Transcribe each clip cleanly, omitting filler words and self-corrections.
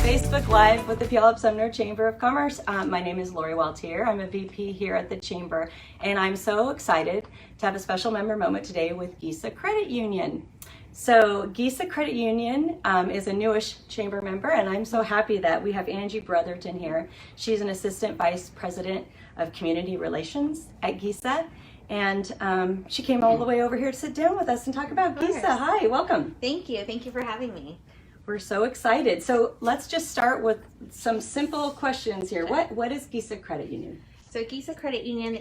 Facebook Live with the Puyallup-Sumner Chamber of Commerce. My name is Lori Waltier. I'm a VP here at the Chamber, and I'm so excited to have a special member moment today with Gesa Credit Union. So Gesa Credit Union is a newish Chamber member, and I'm so happy that we have Angie Brotherton here. She's an Assistant Vice President of Community Relations at Gesa, and she came all the way over here to sit down with us and talk about Gesa. Hi, welcome. Thank you for having me. We're so excited. So let's just start with some simple questions here. What is Gesa Credit Union? So Gesa Credit Union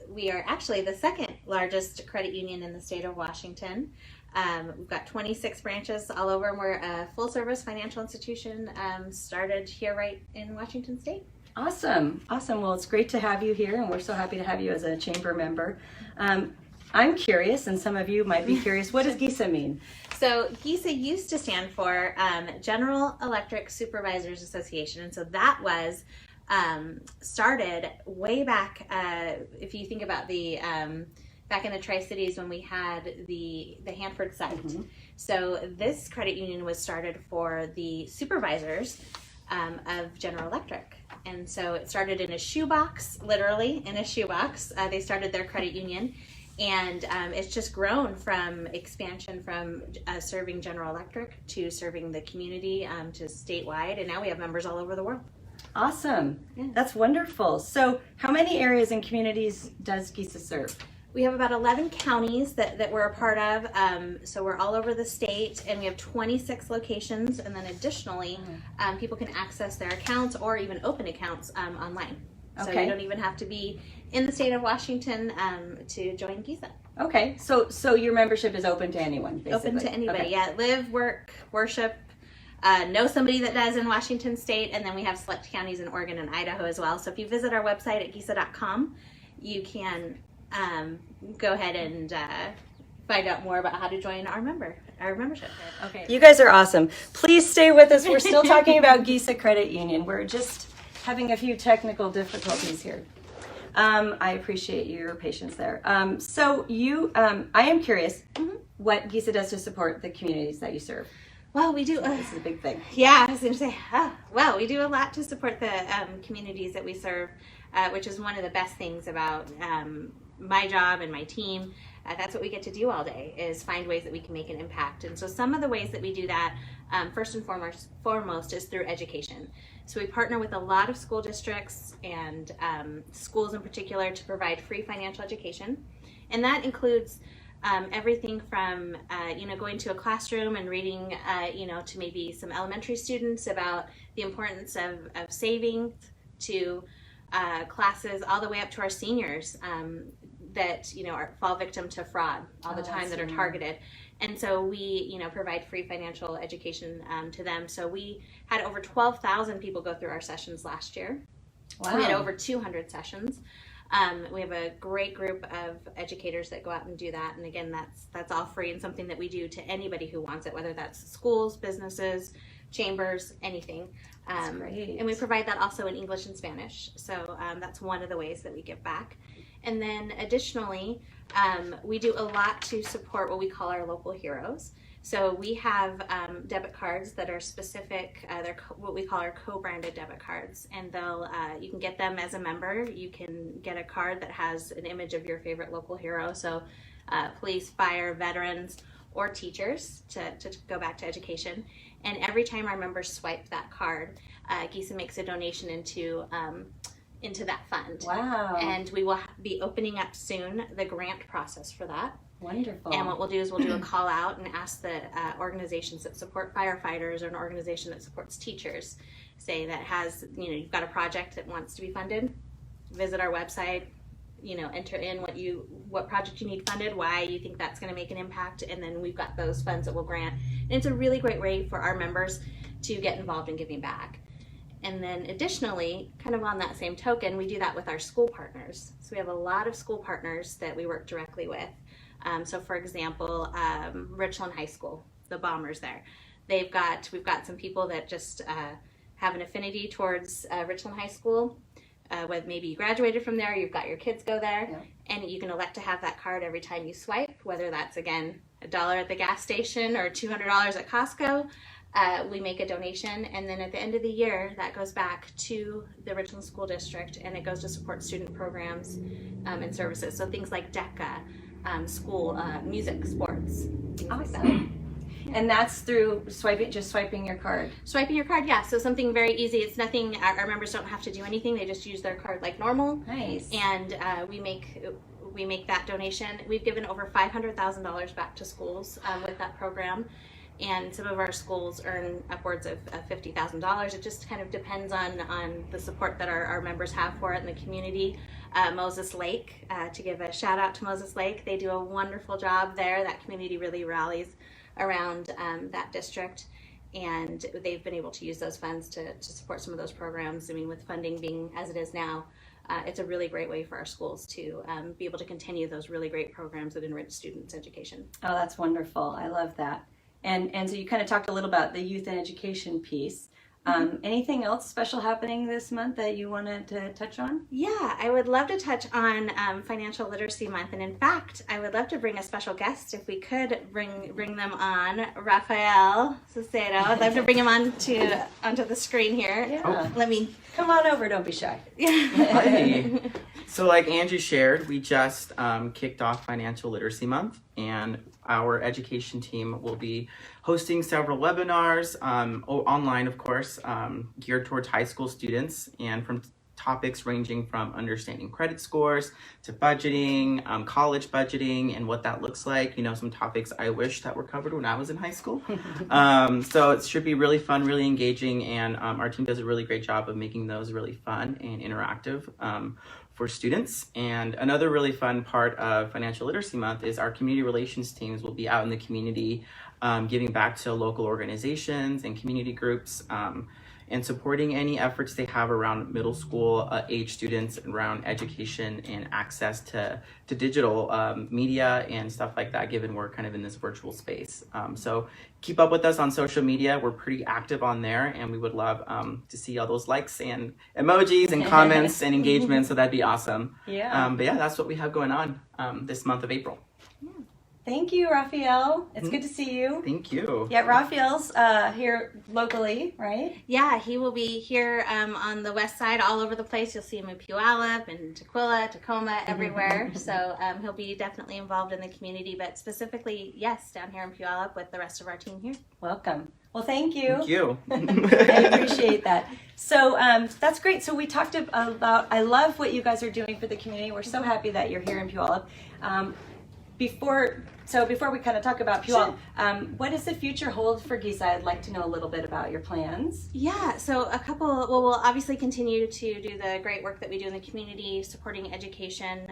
we are actually the second largest credit union in the state of Washington. We've got 26 branches all over, and we're a full service financial institution started here right in Washington State. Awesome. Well, it's great to have you here, and we're so happy to have you as a Chamber member. I'm curious, and some of you might be curious, what does Gesa mean? So Gesa used to stand for General Electric Supervisors Association, and so that was started way back. If you think about the back in the Tri-Cities when we had the Hanford site. Mm-hmm. So this credit union was started for the supervisors of General Electric. And so it started in a shoebox, literally in a shoebox. They started their credit union. And it's just grown from expansion from serving General Electric to serving the community to statewide. And now we have members all over the world. Awesome. Yeah. That's wonderful. So how many areas and communities does Gesa serve? We have about 11 counties that we're a part of. So we're all over the state, and we have 26 locations. And then additionally, people can access their accounts or even open accounts online. So you don't even have to be in the state of Washington to join Gesa. Okay, so your membership is open to anyone, basically. Open to anybody, okay. Yeah. Live, work, worship, know somebody that does in Washington State, and then we have select counties in Oregon and Idaho as well. So if you visit our website at gesa.com, you can go ahead and find out more about how to join our membership. Okay. You guys are awesome. Please stay with us. We're still talking about Gesa Credit Union. We're just having a few technical difficulties here. I appreciate your patience there. So I am curious what Gesa does to support the communities that you serve. Well, we do. This is a big thing. Yeah, I was going to say, well, we do a lot to support the communities that we serve, which is one of the best things about my job and my team. That's what we get to do all day, is find ways that we can make an impact. And so some of the ways that we do that, first and foremost, is through education. So we partner with a lot of school districts and schools in particular to provide free financial education. And that includes everything from going to a classroom and reading to maybe some elementary students about the importance of saving, to classes all the way up to our seniors that fall victim to fraud all the time, that are targeted. And so we provide free financial education to them. So we had over 12,000 people go through our sessions last year. Wow. We had over 200 sessions. We have a great group of educators that go out and do that. And again, that's all free and something that we do to anybody who wants it, whether that's schools, businesses, chambers, anything. That's great. And we provide that also in English and Spanish. So that's one of the ways that we give back. And then additionally, we do a lot to support what we call our local heroes. So we have debit cards that are specific. They're what we call our co-branded debit cards, and you can get them as a member. You can get a card that has an image of your favorite local hero. So police, fire, veterans, or teachers, to go back to education. And every time our members swipe that card, Gesa makes a donation into that fund. Wow. And we will be opening up soon the grant process for that. Wonderful. And what we'll do is we'll do a call out and ask the organizations that support firefighters, or an organization that supports teachers, say that has, you've got a project that wants to be funded, visit our website, enter in what project you need funded, why you think that's going to make an impact, and then we've got those funds that we'll grant. And it's a really great way for our members to get involved in giving back. And then additionally, kind of on that same token, we do that with our school partners. So we have a lot of school partners that we work directly with. So for example, Richland High School, the Bombers there, we've got some people that just have an affinity towards Richland High School. Whether maybe you graduated from there, you've got your kids go there, and you can elect to have that card every time you swipe, whether that's, again, $1 at the gas station or $200 at Costco. we make a donation, and then at the end of the year, that goes back to the Richland School District, and it goes to support student programs and services. So things like DECA, school, music, sports, things like that. And that's through swiping your card. Swiping your card, yeah. So something very easy. It's nothing. Our members don't have to do anything. They just use their card like normal. Nice. And we make that donation. We've given over $500,000 back to schools with that program, and some of our schools earn upwards of $50,000. It just kind of depends on the support that our members have for it in the community. Moses Lake, to give a shout out to Moses Lake, they do a wonderful job there. That community really rallies around that district, and they've been able to use those funds to support some of those programs. I mean, with funding being as it is now, it's a really great way for our schools to be able to continue those really great programs that enrich students' education. Oh, that's wonderful. I love that. And so you kind of talked a little about the youth and education piece. Anything else special happening this month that you wanted to touch on? Yeah, I would love to touch on Financial Literacy Month, and in fact, I would love to bring a special guest if we could bring them on. Rafael Cicero, I'd love to bring him onto the screen here. Yeah. Oh. Let me come on over. Don't be shy. Hi. So like Angie shared, we just kicked off Financial Literacy Month, and our education team will be hosting several webinars, online of course, geared towards high school students, and from topics ranging from understanding credit scores to budgeting, college budgeting, and what that looks like. You know, some topics I wish that were covered when I was in high school. So it should be really fun, really engaging, and our team does a really great job of making those really fun and interactive for students. And another really fun part of Financial Literacy Month is our community relations teams will be out in the community giving back to local organizations and community groups, and supporting any efforts they have around middle school age students around education and access to digital media and stuff like that, given we're kind of in this virtual space. So keep up with us on social media. We're pretty active on there, and we would love to see all those likes and emojis and comments and engagement, so that'd be awesome. Yeah. But yeah, that's what we have going on this month of April. Yeah. Thank you, Rafael. It's good to see you. Thank you. Yeah, Rafael's here locally, right? Yeah, he will be here on the west side, all over the place. You'll see him in Puyallup and Tukwila, Tacoma, everywhere. So he'll be definitely involved in the community, but specifically, yes, down here in Puyallup with the rest of our team here. Welcome. Well, thank you. Thank you. I appreciate that. So that's great. So we talked about, I love what you guys are doing for the community. We're so happy that you're here in Puyallup. Before we kind of talk about Puyallup, what does the future hold for Gesa? I'd like to know a little bit about your plans. Yeah, so we'll obviously continue to do the great work that we do in the community, supporting education.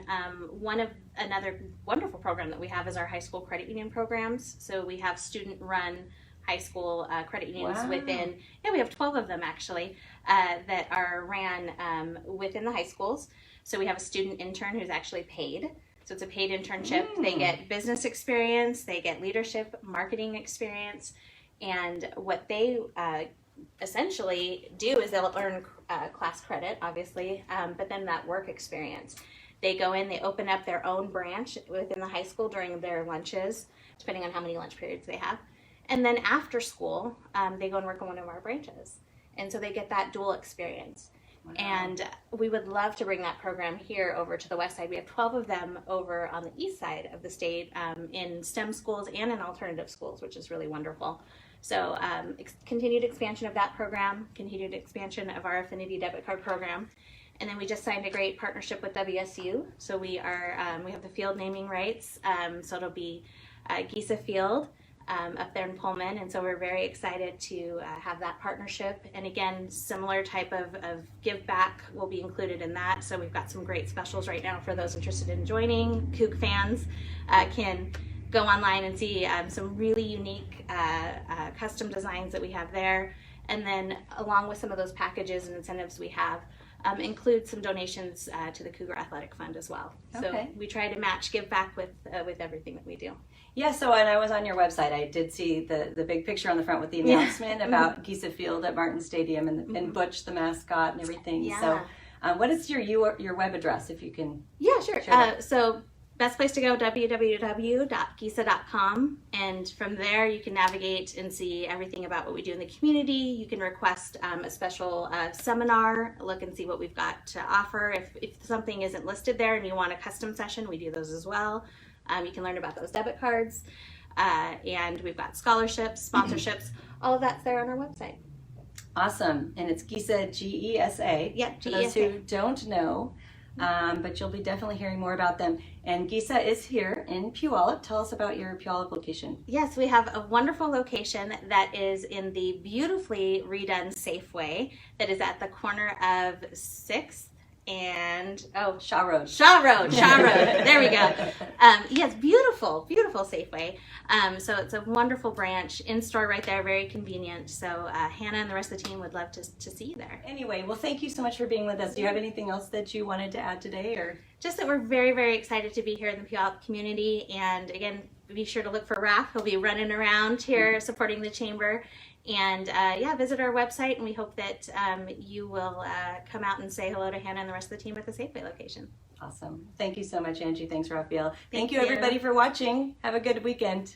Another wonderful program that we have is our high school credit union programs. So we have student-run high school credit unions within, we have 12 of them actually, that are ran within the high schools. So we have a student intern who's actually paid. So it's a paid internship. They get business experience, they get leadership, marketing experience, and what they essentially do is they'll earn class credit, obviously, but then that work experience. They go in, they open up their own branch within the high school during their lunches, depending on how many lunch periods they have. And then after school, they go and work on one of our branches. And so they get that dual experience. Wow. And we would love to bring that program here over to the west side. We have 12 of them over on the east side of the state in STEM schools and in alternative schools, which is really wonderful. So continued expansion of that program, continued expansion of our affinity debit card program. And then we just signed a great partnership with WSU. So we have the field naming rights. So it'll be Gesa Field up there in Pullman, and so we're very excited to have that partnership. And again, similar type of give back will be included in that. So we've got some great specials right now for those interested in joining. Kook fans can go online and see some really unique custom designs that we have there. And then along with some of those packages and incentives we have, include some donations to the Cougar Athletic Fund as well. Okay. So we try to match give back with everything that we do. Yeah, so when I was on your website, I did see the big picture on the front with the announcement about Gesa Field at Martin Stadium and Butch the mascot and everything. Yeah. So what is your web address, if you can? Yeah, sure. So Best place to go, www.gesa.com, and from there you can navigate and see everything about what we do in the community. You can request a special seminar, look and see what we've got to offer. If something isn't listed there and you want a custom session, we do those as well. You can learn about those debit cards, and we've got scholarships, sponsorships, all of that's there on our website. Awesome. And it's Gesa, G-E-S-A. Yep, For those Gesa. who don't know, but you'll be definitely hearing more about them. And Gesa is here in Puyallup. Tell us about your Puyallup location. Yes, we have a wonderful location that is in the beautifully redone Safeway that is at the corner of 6th and Shaw Road. Shaw Road. There we go. Yes, beautiful Safeway. So it's a wonderful branch, in-store right there, very convenient. So Hannah and the rest of the team would love to see you there. Anyway, well, thank you so much for being with us. Do you have anything else that you wanted to add today? Or Just that we're very, very excited to be here in the Puyallup community. And again, be sure to look for Raph. He'll be running around here supporting the chamber. And visit our website, and we hope that you will come out and say hello to Hannah and the rest of the team at the Safeway location. Awesome. Thank you so much, Angie. Thanks, Raphael. Thank Thank you, you. everybody, for watching. Have a good weekend.